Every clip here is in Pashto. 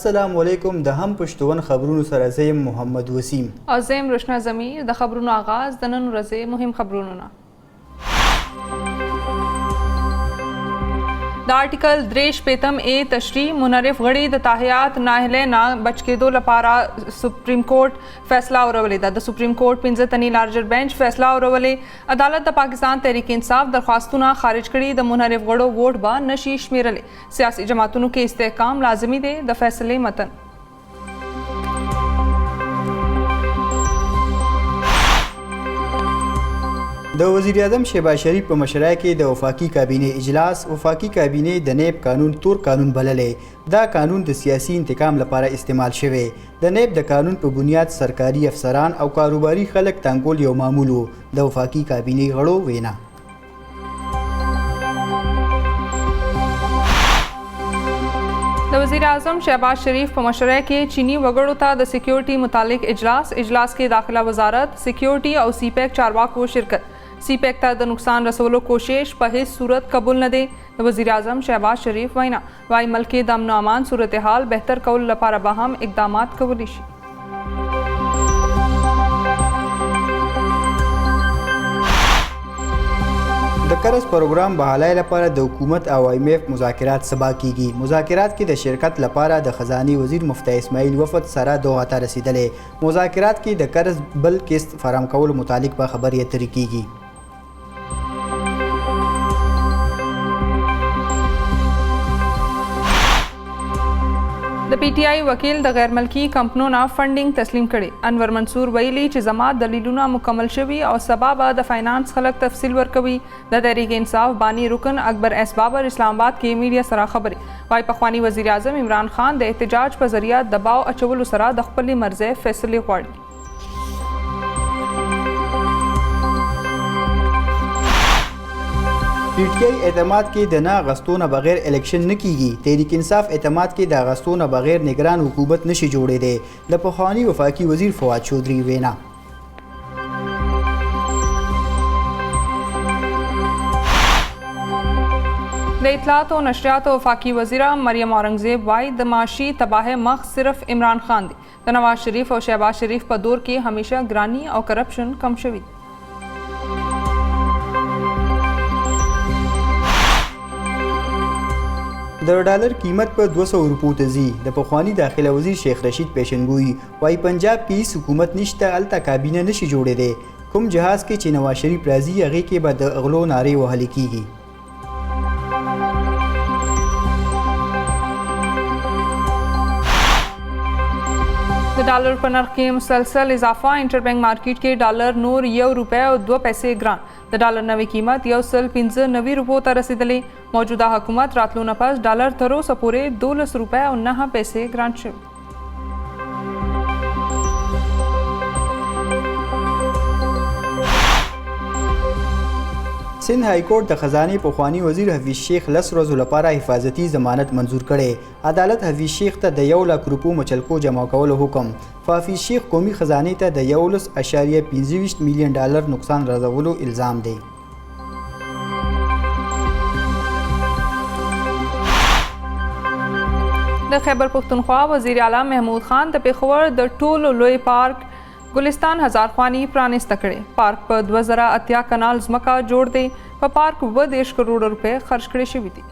السلام علیکم د هم پښتون خبرونو سره زه محمد وسیم او زه روشنا ضمیر د خبرونو آغاز د نن ورځې مهم خبرونو نه د آرټیکل 3 ا تشریح منرف غړي د تاحیات ناهله نه بچ کېدو لپاره سپریم کورټ فیصله اورولې ده. د سپریم کورټ 15 تنی لارجر بینچ فیصله اورولې. عدالت د پاکستان تحریک انصاف درخواستونه خارج کړي. د منرف غړو ووټ به نشي شمیرلې. سیاسي جماعتونو کې استحکام لازمي دی. د فیصلې متن د وزیر اعظم شهباز شریف په مشرۍ کې د وفاقي کابینې اجلاس. وفاقي کابینې د نیب قانون تور قانون بللې. دا قانون د سیاسي انتقام لپاره استعمال شوی. د نیب د قانون په بنیاد سرکاري افسران او کاروباري خلک تنګول یو معمول و. د وفاقي کابینې غړو وینا د وزیر اعظم شهباز شریف په مشرۍ کې چینی وګړو ته د سکیورټي متعلق اجلاس کې داخله وزارت سکیورټي او سی پیک چارواکو شرکت. سی پیک ته د نقصان رسولو کوشش په هیڅ صورت قبول نه دی. د وزیر اعظم شهباز شریف وینا وايي ملک د امن او امان صورتحال بهتر کول لپاره به هم اقدامات کولی شي. د قرض پروګرام بحالۍ لپاره د حکومت او IMF مذاکرات سبا کیږي. مذاکرات کې د شرکت لپاره د خزانه وزیر مفتي اسماعیل وفد سره دوحه ته رسیدلې. مذاکرات کې د قرض بل قسط فراهم کول متعلق به خبرې اترې کیږي. د PTI وکیل د غیر ملکی کمپنو نه فنډینګ تسلیم کړي. انور منصور ویلي چې زما دلیلونه مکمل شوي او سبا به د فاینانس خلک تفصیل ورکوي. د تحریک انصاف بانی رکن اکبر اس بابر اسلام آباد کې میډیا سره خبرې وايي پخوانی وزیر اعظم عمران خان د احتجاج په ذریعہ دباو اچولو سره د خپل مرزه فیصله غواړي. PTI اعتماد کې د نه غستونه بغیر الیکشن نه کیږي. تحریک انصاف اعتماد کې د غستونه بغیر نگران حکومت نشي جوړېدی. د پخوانی وفاقي وزیر فواد چودھری وینا د اطلاعات او نشریات وفاقي وزیره مریم اورنګزیب وايي د معاشي تباہ مخ صرف عمران خان دی. د نواز شریف او شهباز شریف په دور کې همیشه ګرانی او کرپشن کم شوی. د ډالر قیمت په 200 روپو ته ځي. د پخوانی داخله وزیر شیخ رشید پیشنګوئی وايي پنجاب کې حکومت نشته الته کابینه نشي جوړېدی. کوم جهاز کې چې نواز شریف راځي هغې کې به د اغلو نارې وهلې کیږي. د ډالر په نرخ کې مسلسل اضافه. انټربینک مارکیټ کې ډالر نور 1 روپۍ او 2 پیسې ګران. د ډالر نوې قیمت 195 روپو ته رسیدلې. موجوده حکومت راتلو نه پس ډالر تر اوسه پورې 12 روپۍ او 9 پیسې ګران شوي. سند های کورټ د خزانه پخوانی وزیر حفیظ شیخ 10 ورځو لپاره حفاظتي ضمانت منظور کړي. عدالت حفیظ شیخ ته د 1 لک روپو مچلکو جمع کولو حکم. حفیظ شیخ قومي خزانه ته د 11.25 میلیون ډالر نقصان رسولو الزام دی. د خیبر پښتونخوا وزیر اعلی محمود خان د پېښور د ټولو لوی پارک ګلستان هزارخواني پرانیسته کړې. پارک په 2080 کنال ځمکه جوړ دی. په پارک 20 کروڑ روپۍ خرج کړي شوي دي.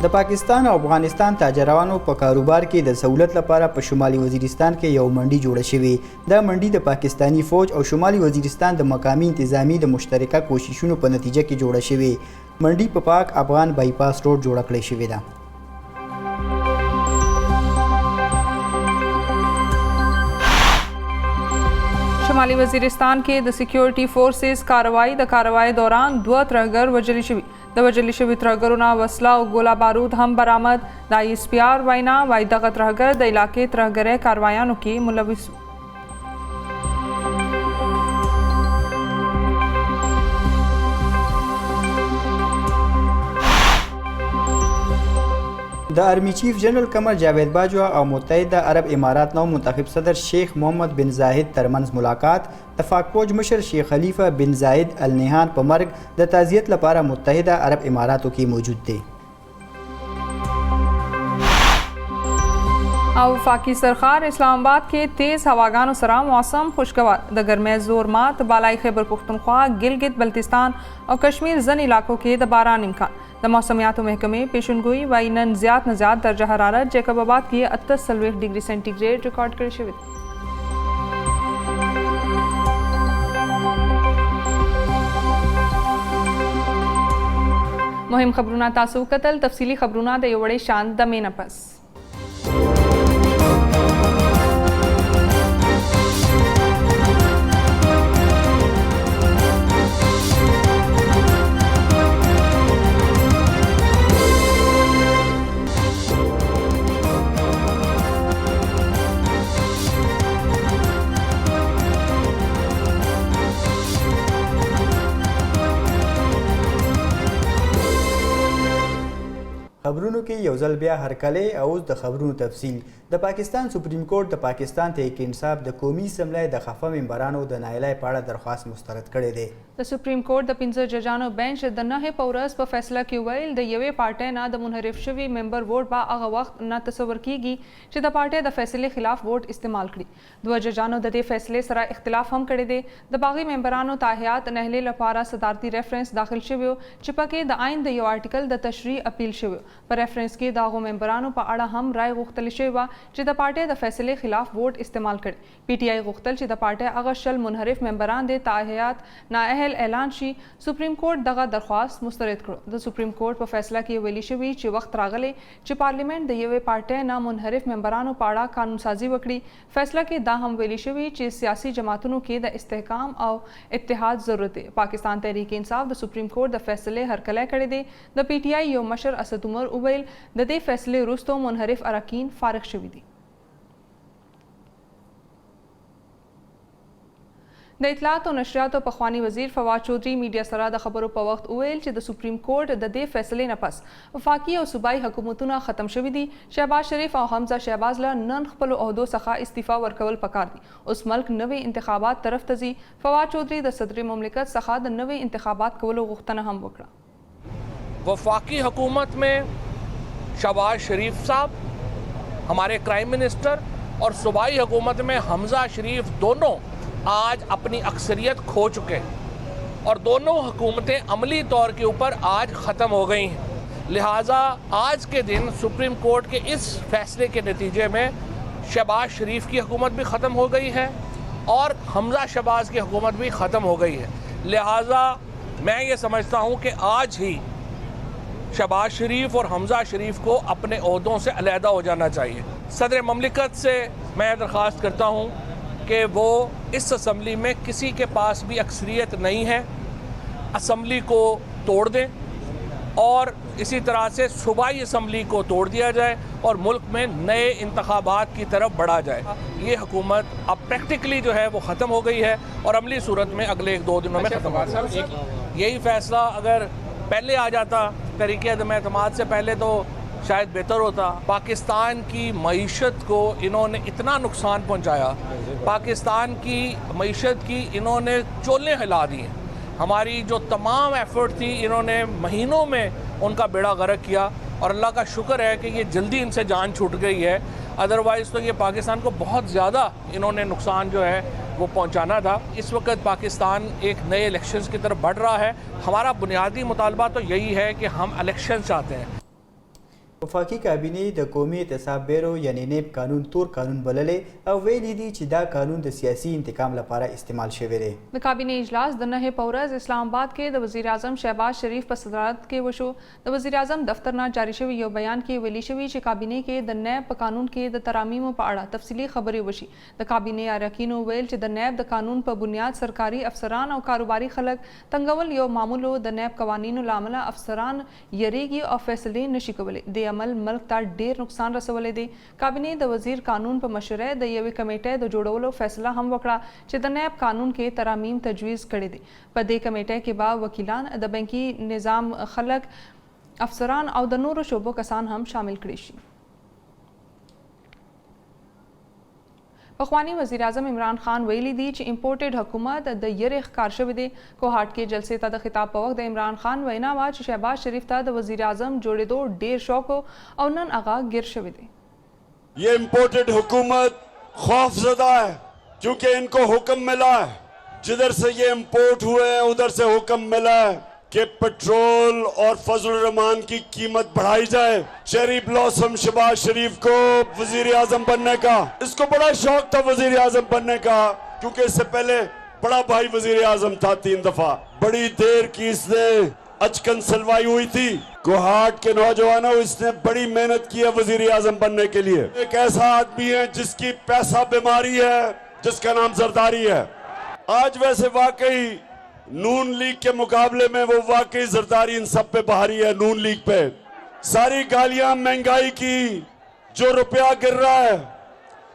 د پاکستان او افغانستان تاجرانو په کاروبار کې د سہولت لپاره په شمالي وزیرستان کې یو منډي جوړه شوې. دا منډي د پاکستانی فوج او شمالي وزیرستان د مقامي انتظامی د مشترکه کوششونو په نتیجه کې جوړه شوې. منډي په پاک افغان بایپاس روډ جوړه کړې شوې ده. شمالي وزیرستان کې د سکیورټي فورسز کاروایی دوران 2 ترهګر وژل شوي. د وژل شوي ترهګرو نه وسله او ګوله بارود هم برآمد. د ISPR وینا وايي دغه ترهګر د علاقې ترهګرۍ کاروایانو کې ملوث وو. د آرمی چیف جنرال قمر جاوید باجوه او متحده عرب امارات نو منتخب صدر شیخ محمد بن زاید ترمنځ ملاقات د فاکفوج مشر شیخ خلیفه بن زاید ال نهان په مرګ د تعزیت لپاره متحده عرب اماراتو کې موجود دی. او فاکی سرخار اسلام آباد کې تیز هواګانو سره موسم خوشگوار د ګرمۍ زور مات بالای خیبر پختونخوا ګلګت بلتستان او کشمیر ځینې علاقو کې د باران امکان. د موسمیاتو محکمې پیشنګوئی وایي نن زیات نه زیات درجه حرارت جیکب آباد کې 48 ډیګري سینټیګریډ ریکارډ کړی شوی. مهم خبرونه تاسو وکتل. تفصیلی خبرونه د یو وړې شان د مینه پس. خبرونو کې یو ځل بیا هرکلی او اوس د خبرونو تفصیل. د پاکستان سپریم کورټ د پاکستان تحقیق انصاف د قومي اسمبلی د خفه ممبرانو د نایلۍ په اړه درخواست مسترد کړی دی. د سپریم کورټ د 15 ججانو بنچ د 9 په ورځ په فیصله کې ویل د یوې پارټۍ نه د منحرف شوي ممبر ووټ به هغه وخت نه تصور کیږي چې د پارټۍ د فیصلې خلاف ووټ استعمال کړي. دوه ججانو د دې فیصلې سره اختلاف هم کړی دی. د باغي ممبرانو تاحیات نهلې لپاره صدارتي ریفرنس داخل شوی چې پکې د آئین د یو آرټیکل د تشریح اپیل شوی. په ریفرنس کې د هغو ممبرانو په اړه هم رائے غوښتل شوې وه چې د پارټۍ د فیصلې خلاف ووټ استعمال کړي. پی ټي آی غوښتل چې د پارټۍ هغه 10 منحرف ممبران د تاحیات نااهل اعلان شي. سپریم کورټ دغه درخواست مسترد کړو. د سپریم کورټ په فیصله کې ویلي شوي چې وخت راغلی چې پارلیمنت د یوې پارټۍ نه منحرف ممبرانو په اړه قانون سازي وکړي. فیصله کې دا هم ویلي شوي چې سیاسي جماعتونو کې د استحکام او اتحاد ضرورت دی. پاکستان تحریک انصاف د سپریم کورټ د فیصلې هرکلی کړی دی. د پی ټي آی یو مشر اسد عمر وویل د دې فیصلې وروسته منحرف اراکین فارغ شوي دي. د اطلاعات او نشریاتو پخوانی وزیر فواد چودھری میډیا سره د خبرو په وخت وویل چې د سپریم کورټ د دې فیصلې نه پس وفاقي او صوبایي حکومتونه ختم شوي دي. شهباز شریف او حمزه شهباز له نن خپلو عہدو څخه استعفا ورکول پکار دي. اوس ملک نوې انتخابات طرف ته ځي. فواد چودھری د صدر مملکت څخه د نوې انتخابات کولو غوښتنه هم وکړه. वफाकी हुकूमत में शहबाज शरीफ साहब हमारे क्राइम मिनिस्टर और सूबाई हुकूमत में हमज़ा शरीफ दोनों आज अपनी अक्सरियत खो चुके हैं और दोनों हुकूमतें अमली तौर के ऊपर आज ख़त्म हो गई हैं. लिहाजा आज के दिन सुप्रीम कोर्ट के इस फैसले के नतीजे में शहबाज शरीफ की हुकूमत भी ख़त्म हो गई है और हमज़ा शहबाज की हुकूमत भी ख़त्म हो गई है. लिहाजा मैं ये समझता हूँ कि आज ही शहबाज शरीफ और हमज़ा शरीफ को अपने ओहदों से अलहदा हो जाना चाहिए. सदर ममलिकत से मैं दरख्वास्त करता हूँ कि वो इस असम्बली में किसी के पास भी अक्सरियत नहीं है, असम्बली को तोड़ दें और इसी तरह से सूबाई असम्बली को तोड़ दिया जाए और मुल्क में नए इंतखाबात की तरफ बढ़ा जाए. ये हुकूमत अब प्रैक्टिकली जो है वो ख़त्म हो गई है और अमली सूरत में अगले 1-2 दिनों में ख़त्म हो जाएगी. यही फ़ैसला अगर पहले आ जाता तरीके अदम एतमाद से पहले तो शायद बेहतर होता. पाकिस्तान की मईशत को इन्होंने इतना नुकसान पहुंचाया, पाकिस्तान की मईशत की इन्होंने चोलें हिला दी हैं. हमारी जो तमाम एफर्ट थी इन्होंने महीनों में उनका बेड़ा गर्क किया और अल्लाह का शुक्र है कि ये जल्दी इनसे जान छूट गई है. अदरवाइज़ तो ये पाकिस्तान को बहुत ज़्यादा इन्होंने नुकसान जो है वो पहुंचाना था. इस वक्त पाकिस्तान एक नए इलेक्शंस की तरफ बढ़ रहा है. हमारा बुनियादी मुतालबा तो यही है कि हम इलेक्शन चाहते हैं. وفاقي کابینې د قومي اعتصاب بیرو یعنی نیب قانون تور قانون بللی او ویلي دي چې دا قانون د سیاسي انتقام لپاره استعمال شوی دی. د کابینې اجلاس د 9 په ورځ اسلام آباد کې د وزیر اعظم شهباز شریف په صدارت کې وشو. د وزیر اعظم دفتر نه جاری شوی یو بیان کې ویلي شوی چې کابینې کې د نیب په قانون کې د ترامیم په اړه تفصیلی خبرې وشي. د کابینې اراکینو ویل چې د نیب د قانون په بنیاد سرکاري افسران او کاروباري خلک تنګول یو معمولو د نیب قوانینو لامل افسران یریږي او فیصلې نشي کولی. د عمل ملک ته ډیر نقصان رسولی دی. کابینې د وزیر قانون په مشوره د یوې کمیټې د جوړولو فیصله هم وکړه چې د نیب قانون کې ترامیم تجویز کړي دي. په دې کمیټې کې به وکیلان، د بانکي نظام خلک अफसरान और द नूर शोबो कसान हम शामिल कड़ी शी। पखवानी वज़ीर आज़म इमरान खान वैली दी ची इम्पोर्टेड हुकूमत द यरिख कारशविदे कोहाट के जलसे ता द खिताब पवक द इमरान खान वैना वाच शहबाज शरीफ ता द वज़ीर आज़म जोड़े दो डेर शौको और नन आगा गिर शविदे। ये इम्पोर्टेड हुकूमत खौफजदा है क्योंकि इनको हुक्म मिला है, जिधर से ये इम्पोर्ट हुए हैं उधर से हुक्म मिला है कि पेट्रोल और फजल रहमान की कीमत बढ़ाई जाए। चेरी ब्लॉसम शहबाज शरीफ को वजीर आजम बनने का, इसको बड़ा शौक था वजीर आजम बनने का, क्योंकि इससे पहले बड़ा भाई वजीर आजम था 3 दफा। बड़ी देर की इसने अचकन सलवाई हुई थी। कोहाट के नौजवानों, इसने बड़ी मेहनत की है वजीर आजम बनने के लिए। एक ऐसा आदमी है जिसकी पैसा बीमारी है, जिसका नाम जरदारी है। आज वैसे वाकई नून लीग के मुकाबले में वो वाकई जरदारी इन सब पे भारी है। नून लीग पे सारी गालियां महंगाई की, जो रुपया गिर रहा है,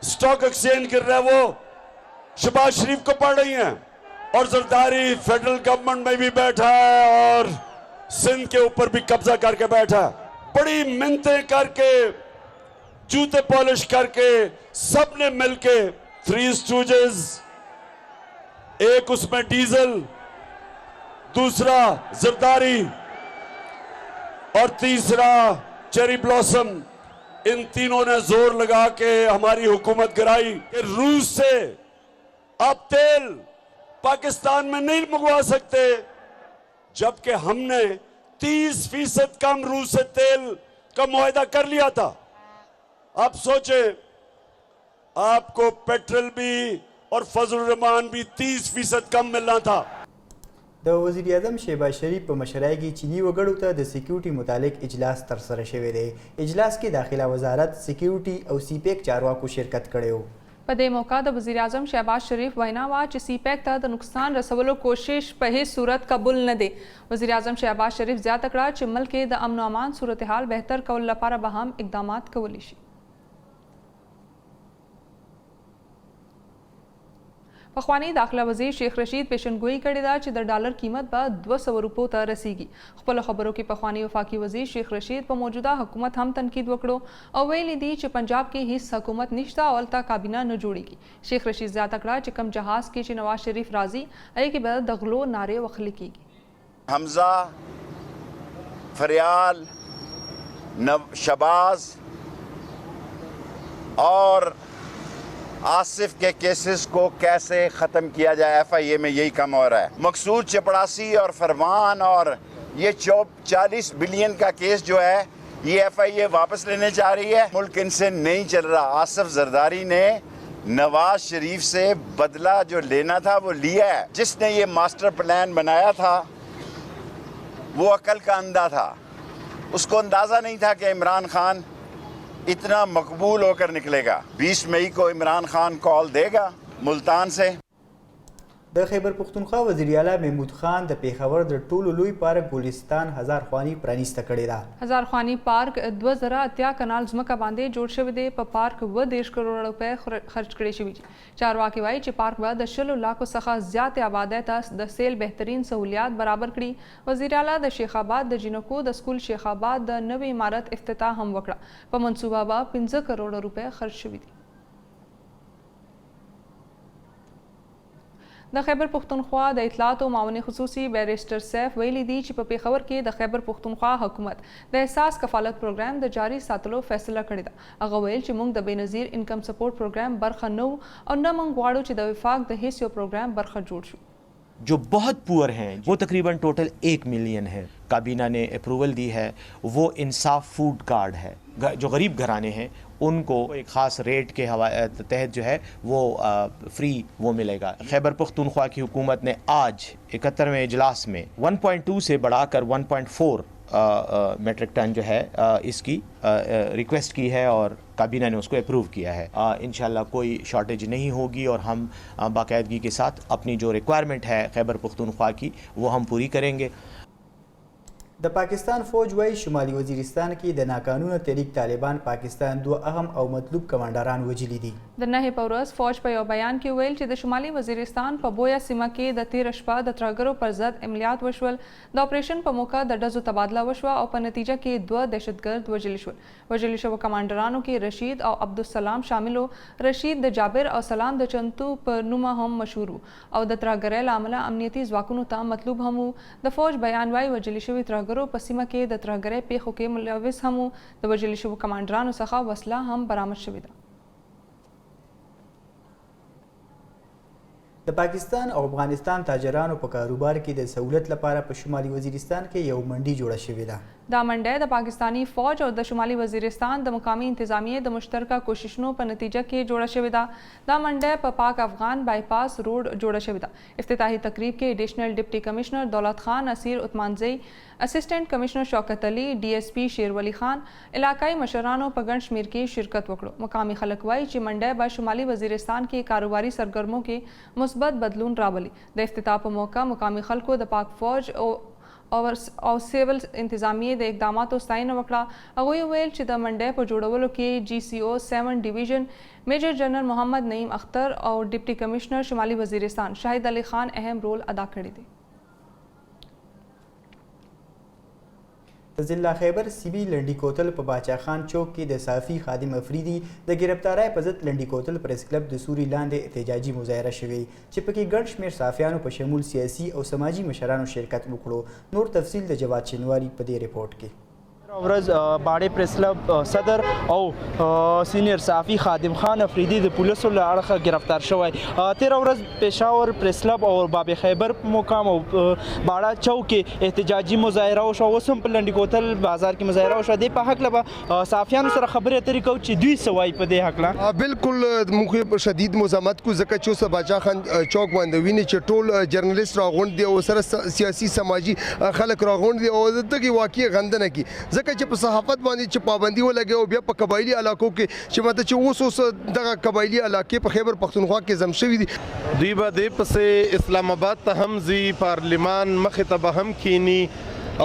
स्टॉक एक्सचेंज गिर रहा है, वो शहबाज शरीफ को पड़ रही हैं। और जरदारी फेडरल गवर्नमेंट में भी बैठा है और सिंध के ऊपर भी कब्जा करके बैठा है। बड़ी मिन्नतें करके, जूते पॉलिश करके, सबने मिलके 3 स्टूजेस, एक उसमें डीजल, दूसरा जरदारी और तीसरा चेरी ब्लॉसम, इन तीनों ने जोर लगा के हमारी हुकूमत गिराई कि रूस से आप तेल पाकिस्तान में नहीं मंगवा सकते, जबकि हमने 30% कम रूस से तेल का मुआहदा कर लिया था। आप सोचे, आपको पेट्रोल भी और फजल रहमान भी 30% कम मिलना था। د وزیر اعظم شهباز شریف په مشرۍ کې چینی وګړو ته د سکیورټي متعلق اجلاس ترسره شوی دی. اجلاس کې داخله وزارت، سکیورټي او سی پیک چارواکو شرکت کړی و. په دې موقع د وزیر اعظم شهباز شریف وینا وا چې سی پیک ته د نقصان رسولو کوشش په هیڅ صورت قبول نه دی. وزیر اعظم شهباز شریف زیاته کړه چې ملک کې د امن او امان صورتحال بهتر کول لپاره به هم اقدامات کولی شي. پخوانی داخله وزیر شیخ رشید پیشنگوئی کړې ده چې د ډالر قیمت به 200 روپو ته رسیږي. خپل خبرو کې پخوانی وفاقي وزیر شیخ رشید په موجوده حکومت هم تنقید وکړو او ویلي دي چې پنجاب کې هیڅ حکومت نشته او الته کابینه نه جوړیږي. شیخ رشید زیاته کړه چې کم جهاز کې چې نواز شریف راځي هغې کې به د غلو نارې وخلي کیږي. حمزه، فریال، शहबाज और आसिफ के केसेस को कैसे ख़त्म किया जाए, FIA में यही काम हो रहा है। मकसूद चपड़ासी और फरमान और ये 40 बिलियन का केस जो है ये FIA वापस लेने जा रही है। मुल्क इनसे नहीं चल रहा। आसिफ जरदारी ने नवाज शरीफ से बदला जो लेना था वो लिया है। जिसने ये मास्टर प्लान बनाया था वो अकल का अंधा था, उसको अंदाज़ा नहीं था कि इमरान खान इतना मकबूल होकर निकलेगा। 20 मई को इमरान खान कॉल देगा मुल्तान से। د خیبر پختونخوا وزیر اعلی محمود خان د پیښور د ټولو لوی پارک ګلستان هزار خواني پرانیسته کړې ده. هزار خواني پارک 2080 کنال ځمکه باندې جوړ شوی دی. په پارک 20 کروڑ روپے خرچ کړي شوي دي. چارواکي وایي چې پارک به د 100 لکو څخه زیاتې آبادۍ ته د سیل بهترین سہولیات برابر کړي. وزیر اعلی د شیخ آباد د جینکو د سکول شیخ آباد د نوې عمارت افتتاح هم وکړه. په منصوبه به 15 کروڑ روپے خرچ شوي دي. د خیبر پختونخوا د اطلاعات او معاون خصوصي بیرسټر سیف ویلي دي چې په پیښور کې د خیبر پختونخوا حکومت د احساس کفالت پروګرام د جاري ساتلو فیصله کړې ده. هغه ویل چې موږ د بېنظیر انکم سپورټ پروګرام برخه نه او نه موږ غواړو چې د وفاق د هیڅ یو پروګرام برخه جوړ شو. जो बहुत पुअर हैं वो तकरीबन टोटल 1 मिलियन है। काबीना ने अप्रूवल दी है। वो इंसाफ फूड कार्ड है। जो गरीब घराने हैं उनको एक ख़ास रेट के तहत जो है वो फ्री वो मिलेगा। खैबर पख्तूनख्वा की हुकूमत ने आज 71वें इजलास में 1.2 से बढ़ाकर 1.4 मेट्रिक टन जो है इसकी रिक्वेस्ट की है और काबीना ने उसको अप्रूव किया है। इंशाल्लाह कोई शॉर्टेज नहीं होगी और हम बाकायदगी के साथ अपनी जो रिक्वायरमेंट है खैबर पख्तूनख्वा की वो हम पूरी करेंगे। د پاکستان فوج وایي شمالي وزیرستان کې د ناقانونه تحریک طالبان پاکستان دوه اهم او مطلوب کمانډران وژلي دي. د 9 په ورځ فوج په یو بیان کې ویل چې د شمالي وزیرستان په بویا سیمه کې د تیر شپه د ترهګرو پر ضد عملیات وشول. د اپریشن په موقع د ډزو تبادله وشوه او په نتیجه کې دوه دهشتګرد وژل شول. وژل شوو کمانډرانو کې رشید او عبدالسلام شامل وو. رشید د جابر او سلام د چنتو په نومه هم مشهور او د ترهګرۍ له امله امنیتي ځواکونو ته مطلوب هم وو. د فوج بیان وایي وژل شوي ترهګرو په سیمه کې د ترهګرۍ پیښو کې ملوث هم وو. د وژل شوو کمانډرانو څخه وسله هم برآمد شوې ده. د پاکستان او افغانستان تاجرانو په کاروبار کې د سہولت لپاره په شمالي وزیرستان کې یو منډي جوړه شوې ده. دا منډه د پاکستانی فوج او د شمالي وزیرستان د مقامی انتظامیې د مشترکه کوششونو په نتیجه کې جوړه شوې ده. دا منډه په پاک افغان بایپاس روډ جوړه شوې ده. افتتاحي تقریب کې ایډیشنل ډپټي کمشنر دولت خان اسیر عثمانزی، اسسټنټ کمشنر شوکت علي، ډي اس پی شیرولی خان، علاقائی مشرانو په ګڼ شمیر کې شرکت وکړو. مقامی خلک وایي چې منډه به شمالي وزیرستان کې کاروباري سرګرمو کې مثبت بدلون راولي. د افتتاح په موقع مقامی خلکو د پاک فوج او سیول انتظامیې د اقداماتو ستاینه وکړه. هغوی ویل چې د منډې په جوړولو کې جی سی او 7 ډیویژن میجر جنرال محمد نعیم اختر او ډپټي کمشنر شمالي وزیرستان شاهد علي خان اهم رول ادا کړی دی. د ضلع خیبر سیبی لنډي کوتل په باچا خان چوک کې د صافي خادم افریدي د گرفتارۍ په ضد لنډي کوتل پریس کلب د سوري لاندې احتجاجي مظاهره شوې چې پکې ګڼ شمېر صافیانو په شمول سیاسي او سماجي مشرانو شرکت وکړو. نور تفصیل د جواد شنواري په دې رپورټ کې. ورځ باډې پریس کلب صدر او سینیر صحافي خادم خان افریدي د پولیسو له اړخه گرفتار شوی. تیر ورځ پېښور پریس کلب او باب خیبر په مقام او باډه چوک کې احتجاجي مظاهره وشوه. اوس هم په لنډي کوتل بازار کې مظاهره وشوه. دې په هکله به صحافیانو سره خبرې اترې کوو چې دوی څه وایي په دې هکله. بالکل موږ شدید مزاحمت کوو ځکه چې اوس باچا خان چوک باندې ویني چې ټول جرنالیست راغونډ دي او سره سیاسي سماجي خلک راغونډ دي او دغه واقعي غندنه کوي ځکه چې په صحافت باندې چې پابندي ولګي او بیا په قبایلی علاقو کې چې ماته چې اوس دغه قبایلی علاقې په خیبر پختونخوا کې زم شوي دي. دوی به دې پسې اسلام آباد ته هم ځي، پارلیمان مخې ته به هم کینی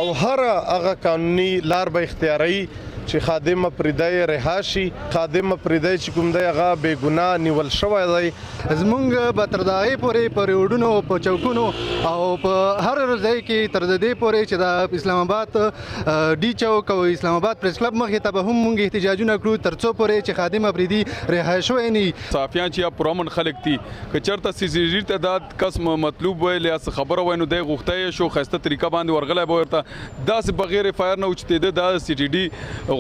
او هر هغه قانوني لار به اختیاروي چې خادم افریدی رها شي. خادم افریدی چې کوم دی هغه بې ګناه نیول شوی دی. زمونږ به تر دغې پورې په روډونو په چوکونو او په هر ځای کې تر دې پورې چې د اسلام آباد ډي چوک او اسلام آباد پریس کلب مخې ته به هم مونږ احتجاجونه کړو تر څو پورې چې خادم افریدي رها شوی نه وي. صحافیان چې پرامن خلک دي که چېرته سیاسي تعداد کس مطلوب ویل یا خبره وای نو دی غوښتی شو ښایسته طریقه باندې ورغلی به ورته داسې بغیر فایر نه اوچتېده. دا سی ټي ډي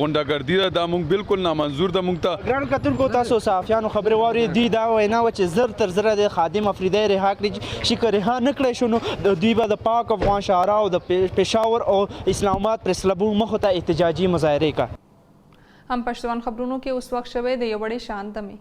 غونډهګردي ده، دا موږ بالکل نامنظور ده. موږ ته ګرانو کتونکو تاسو صحافیانو خبرې واورئ. دوی دا وینا وه چې زر تر زره د خادم افریدی رها کړي چې که رها نه کړی شو نو دوی به د پاک افغان شعرا او د پېښور او اسلام آباد پریس کلبونو مخو ته احتجاجي مظاهرې کوي. هم پښتون خبرونو کې اوس وخت شوی د یو وړې شان دمې.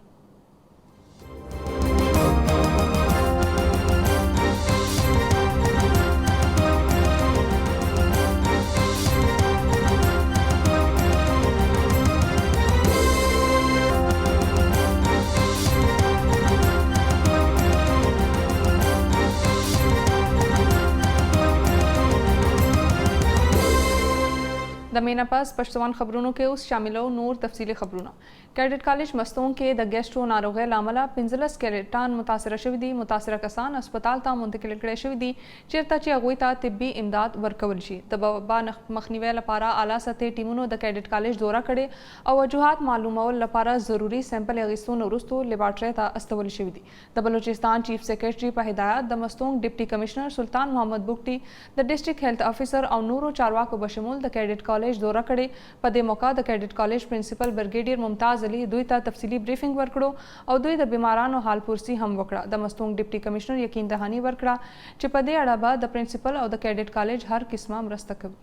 د مینا پاس پښتون خبرونو کې اوس شاملو نور تفصیلی خبرونه. کیډټ کالج مستون کې د ګیسټرو ناروغۍ له امله 15 کیډټان متاثره شوي دي. متاثره کسان هسپتال ته منتقل کړي شوي دي چیرته چې هغوی ته طبي امداد ورکول شي. د وبا مخنیوي لپاره اعلی سطحي ټیمونو د کیډټ کالج دوره کړې او وجوهات معلومول لپاره ضروري سیمپل اخیستو نه وروسته لیبارټرۍ ته استول شوي دي. د بلوچستان چیف سیکرټري په هدایت د مستونګ ډپټي کمشنر سلطان محمد بوکټي د ډسټرکټ هیلث افیسر او نورو چارواکو بشمول د کیډټ کالج دوره کړې. په دې موقع د کیډټ کالج پرنسپل برګیډیر ممتاز علي دوی ته تفصیلی بریفنګ ورکړو او دوی د بیمارانو حال پرسی هم وکړه. د مستونګ ډپټي کمشنر یقین دهانی ورکړه چې په دې اړه به د پرنسپل او د کیډټ کالج هر قسمه مرسته کوي.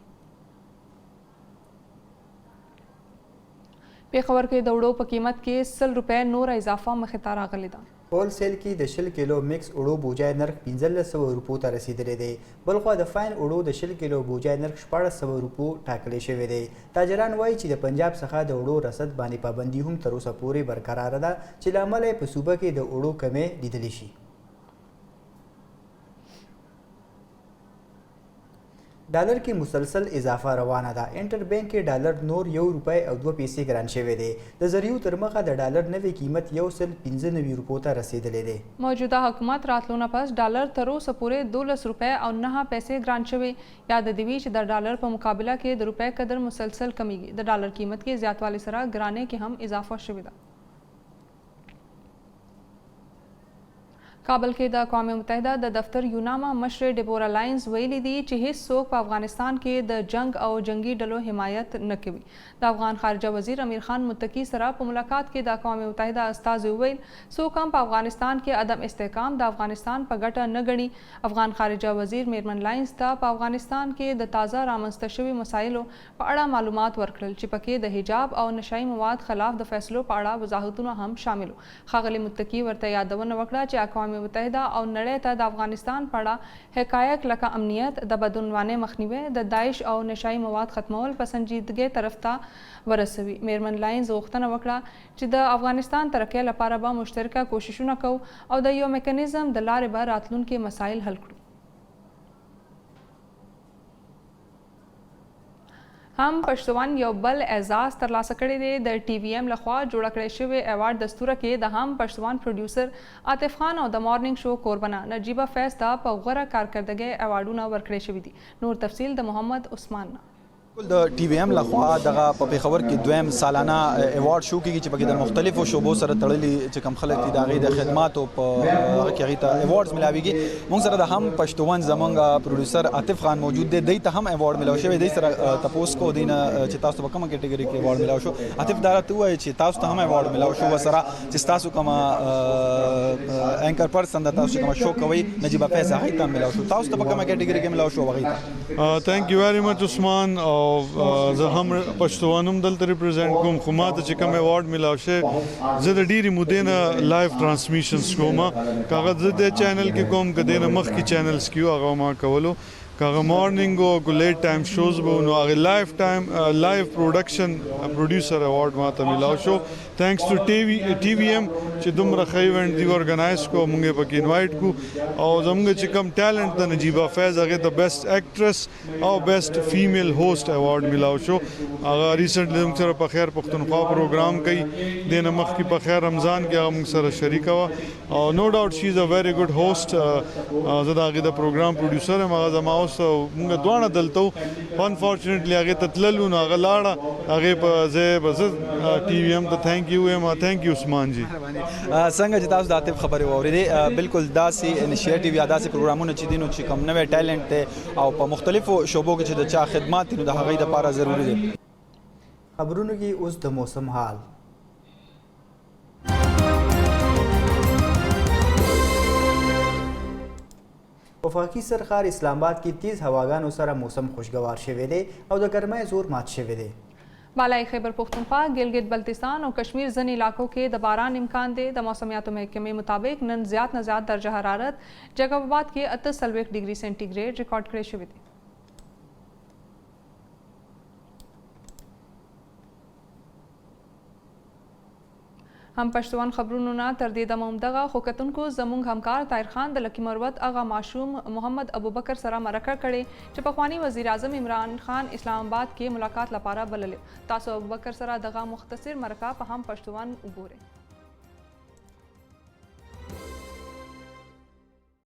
پیښور کې د وړو په قیمت کې 100 روپۍ نور اضافه مخې ته راغلې ده. هول سیل کې د 10 کیلو مکس اوړو بوجای نرخ 1500 روپو ته رسیدلی دی. بلخوا د فاین اوړو د 10 کیلو بوجای نرخ 1400 روپو ټاکلی شوی دی. تاجران وایي چې د پنجاب څخه د اوړو رسد باندې پابندي هم تر اوسه پورې برقراره ده چې له امله یې په صوبه کې د اوړو کمې لیدلی شي. ډالر کې مسلسل اضافه روانه ده. انټر بانک کې ډالر نور 1 روپۍ او 2 پیسې ګران شوی دی. د زریو تر مخه د ډالر نوی قیمت 195 روپو ته رسیدلی دی. موجوده حکومت راتلو نه پس ډالر تر اوسه پورې 12 روپۍ او 9 پیسې ګران شوی. یاد دی وی چې د ډالر په مقابله کې د روپۍ قدر مسلسل کمیږي. د ډالر قیمت کې زیاتوالی سره ګرانۍ کې هم اضافه شوې ده. کابل کې د اقوام متحده د دفتر یوناما مشر ډیبورا لاینز ویلي دي چې هیڅ څوک په افغانستان کې د جنگ او جنگي ډلو حمایت نه کوي. د افغان خارجه وزیر امیر خان متقي سره په ملاقات کې د اقوام متحده استازي وویل څوک هم په افغانستان کې عدم استحکام د افغانستان په ګټه نه ګڼي. افغان خارجه وزیر میرمن لاینز ته په افغانستان کې د تازه رامنځته شوي مسایلو په اړه معلومات ورکړل چې پکې د حجاب او نشایي مواد خلاف د فیصلو په اړه وضاحتونه هم شامل. ښاغلي متقي ورته یادونه وکړه چې اقوام متحده او نړۍ ته د افغانستان په اړه حقایق لکه امنیت، د بدعنوانۍ مخنیوی، د داعش او نشایي مواد ختمول په سنجیدګۍ طرف ته ورسوي. میرمن لاینز غوښتنه وکړه چې د افغانستان ترقۍ لپاره به مشترکه کوششونه کوو او د یو میکانیزم د لارې به راتلونکي مسایل حل کړو. هم پښتون یو بل اعزاز ترلاسه کړی دی. د ټي وي ایم لخوا جوړه کړی شوی ایوارډ دستوره کې د هم پښتون پروډیوسر عاطف خان او د مارننګ شو کوربنه نجیبه فیض ته په غوره کارکردګۍ ایوارډونه ورکړی شوي دي. نور تفصیل د محمد عثمان. د ټي وي ایم لخوا دغه په پیښور کې دویم سالانه ایوارډ شو کېږي چې پکې د مختلفو شعبو سره تړلي چې کوم خلک دي د هغې د خدماتو په هغه کې هغې ته ایوارډز ملاویږي. موږ سره د هم پښتون زموږ پروډیوسر عاطف خان موجود دی. دوی ته هم ایوارډ ملاو شوی. دوی سره تپوس کو دی نه چې تاسو ته په کومه کیټګري کې ایوارډ ملاو شو. عاطف دا راته ووایي چې تاسو ته هم ایوارډ ملاو شو ورسره چې تاسو کومه اینکر پرسن د تاسو کومه شو کوئ نجیبه فیض هغې ته هم ملاو شو. تاسو ته په کومه کیټګري کې ملاو شو هغې ته؟ تھینک یو ویری مچ عثمان. او هم پښتونوم دلته ریپرزینټ کوم. خو ما ته چې کوم ایوارډ ملاو شي زه د ډېرې مودې نه لایف ټرانسمیشنز کوم. کاغذ زه د چینل کې کوم کدی نه مخکې چینلز کې هغه ما کولو کاغه مارننګ او لیټ ټایم شوز به نو هغه لایف ټایم لایف پروډکشن پروډیوسر ایوارډ ما ته ملاو شو. تھینکس ټو ټي وي ایم چې دومره ښه ایونټ دی ارګنایز کو موږ پکې انوایټ کو او زموږ چې کم ټیلنټ د نجیبه فیض هغه د بیسټ ایکټرس او بیسټ فیمیل هوست ایوارډ ملاو شو. هغه ریسنټلی موږ سره په خیر پښتونخوا پروګرام کوي د نمخ کې په خیر رمضان کې هغه موږ سره شریک و او نو ډاوټ شي از ا ویری ګډ هوست. زه د هغې د پروګرام پروډیوسر یم. هغه زما اوس موږ دواړه دلته انفارچونیټلی هغې ته تللو نو هغه لاړه هغې په ځای به زه ټي وي ایم ته تھینک یو یم. تھینک یو عثمان جی. څنګه چې تاسو د عاطف خبرې واورېدې بالکل داسې انیشیټیو یا داسې پروګرامونه چې دي نو چې کوم نوی ټیلنټ دی او په مختلفو شعبو کې چې د چا خدمات دي نو د هغې دپاره ضروري دی. خبرونو کې اوس د موسم حال. وفاقي سرخار اسلام آباد کې تیز هواګانو سره موسم خوشګوار شوی دی او د ګرمۍ زور مات شوی دی. بالای خیبر پختونخوا، ګلګت بلتستان او کشمیر ځینې علاقو کې د باران امکان دی. د موسمیاتو محکمې مطابق نن زیات نه زیات درجه حرارت جګب آباد کې 48 ډګري سینټیګریډ ریکارډ کړی شوی دی. هم پښتون خبرونو نه تر دې دمه همدغه خو کتونکو زموږ همکار طاهر خان د لکی مروت هغه ماشوم محمد ابوبکر سره مرکه کړې چې پخوانی وزیر اعظم عمران خان اسلام آباد کې ملاقات لپاره بللی. تاسو ابوبکر سره دغه مختصر مرکه په هم پښتون وګورئ.